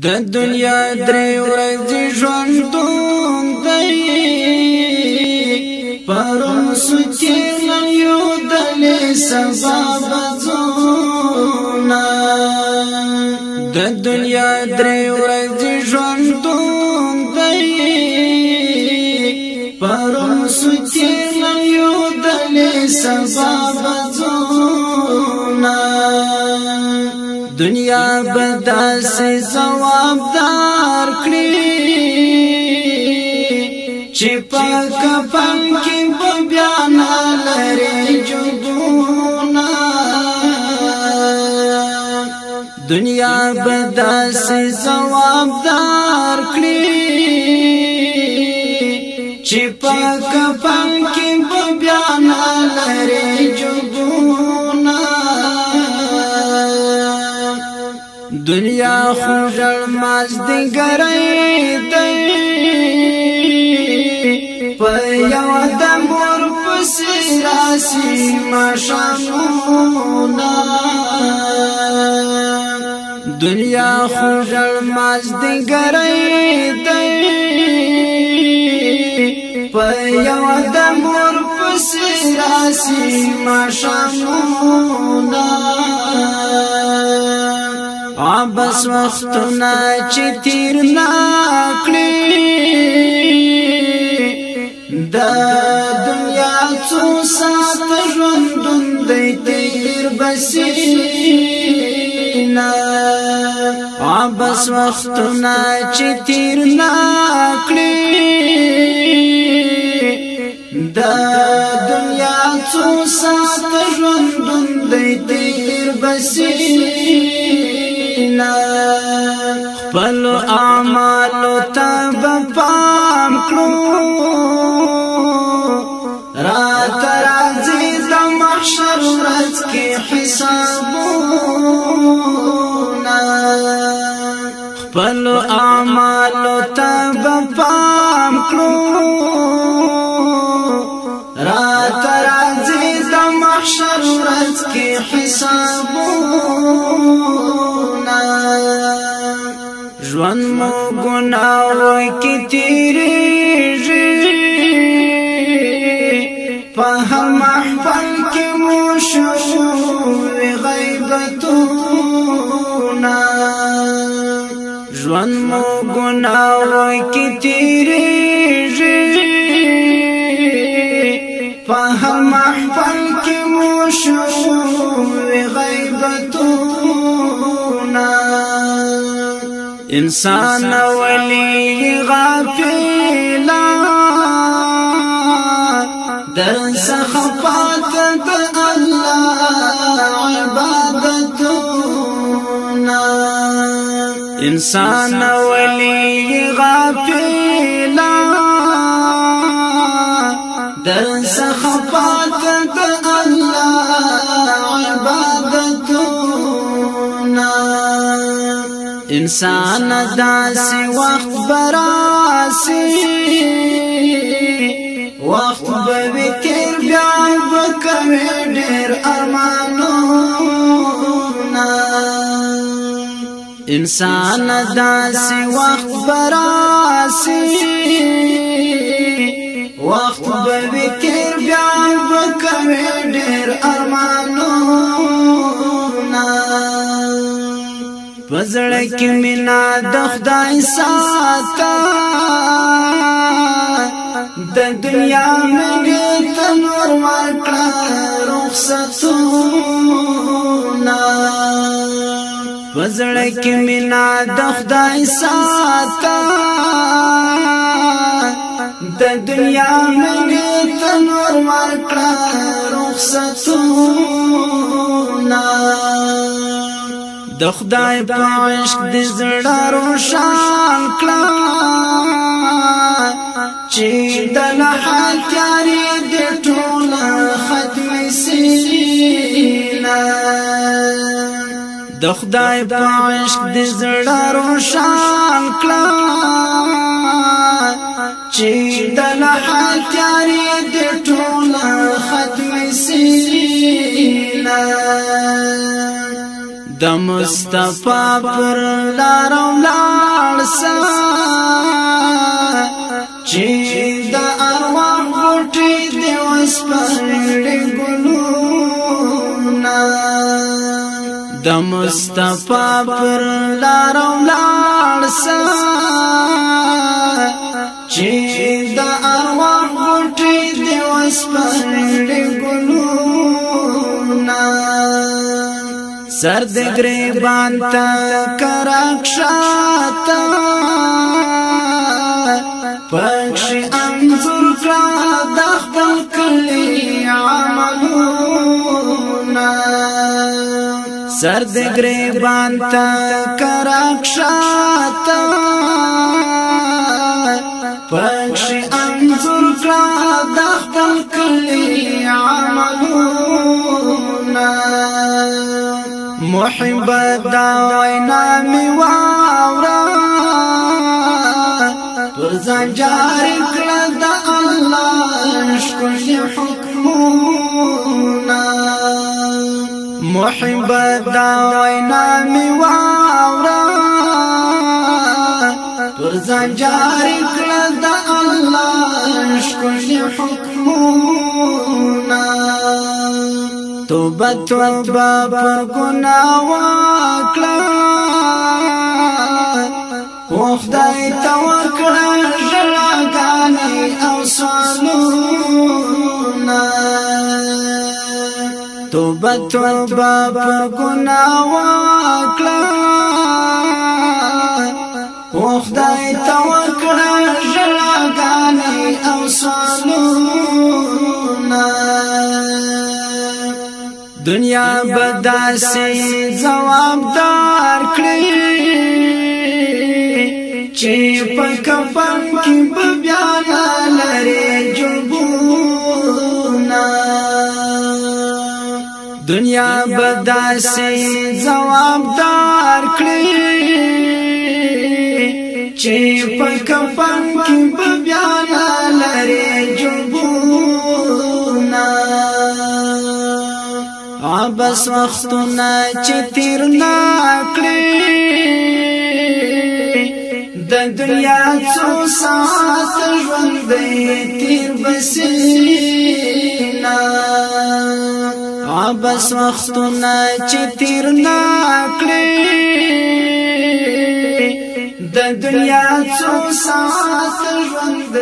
د دنیا درې ورځې ژوندون دی پرون سوچې نن یو دلې سبا بځونا د دنیا درې ورځې ژوندون دی پرون سوچې نن یو دلې سبا بځونا دنیا بدا سے جواب دار کړی چې پاک پنکی بیان لري جوړونا دنیا بدا سے جواب دار کړی چې پاک پنکی بیان لري جوړونا دنیا خوږل مازدیګرۍ دی په یو د مور پسې راسي ماښامونه دنیا خوږل مازدیګرۍ دی په یو د مور پسې راسي ماښامونه بس وختونه چې تیر نکړي د دنیا څو ساعت ژوندون دی تیر بسینا بس وختونه چې تیر نکړي د دنیا څو ساعت ژوندون دی تیر بسینا خپل اعمالو ته پام کړو رات راځي د محشر ورځ کې حسابونه خپل اعمالو ته پام کړو رات راځي د محشر ورځ کې حسابونه ژوند مو ګناوو کې تیریږي په هر محفل کې مو شوې غیبتونه ژوند مو ګناوو کې تیریږي په هر محفل کې مو شوې غیبتونه انسان ولی غافلا در څخه پات د الله عبادتونه انسان ولی غافلا در څخه پات د الله عبادتونه انسان داسې وخت براسي وخت به تیر بیا به کوي ډېر ارمانونه انسان داسې وخت براسي وخت به تیر بیا به کوي ډېر ارمانونه پزړه کې مینا د خدای ساته د دنیا مې ته نور ورکړه رخصتونه پزړه کې مینا د خدای ساته د دنیا مې ته نور ورکړه رخصتونه د خدای په عشق د زړه روشن کړه چې د لحد تیارې د ټوله ختم سینا د خدای په عشق د زړه روشن کړه چې د لحد تیارې د ټوله ختم سینا د مصطفی پر لارو مصطفی پر لار ولار سا چې د ارواح غټي دی وسپړې ګلونا سر د گریبان تا کرکشاتا پکش انظر کلا د خپل کلی عملونا سر د گریبان تا کرکشاتا پکش انظر کلا د خپل کلی عملونا محبت دا وینا می واورا پر ځان جاری کړه د الله شکر حکمونه محبت دا وینا می واورا پر ځان جاری کړه د الله شکر حکمونه توبه توبه پر گناه وکړه او خدای ته وکړه ژړاګانې او سوالونه توبه توبه پر گناه وکړه او خدای ته وکړه ژړاګانې او سوالونه دنیا بداسي جوابدار کړی چې په کفن کې بیا لري جوبونه دنیا بداسي جوابدار کړی چې په کفن کې بیا لري جوبونه بس وختونه چې تیر نکړي د دنیا څو ساعت ژوند تیر بسینا بس وختونه چې تیر نکړي د دنیا څو ساعت ژوند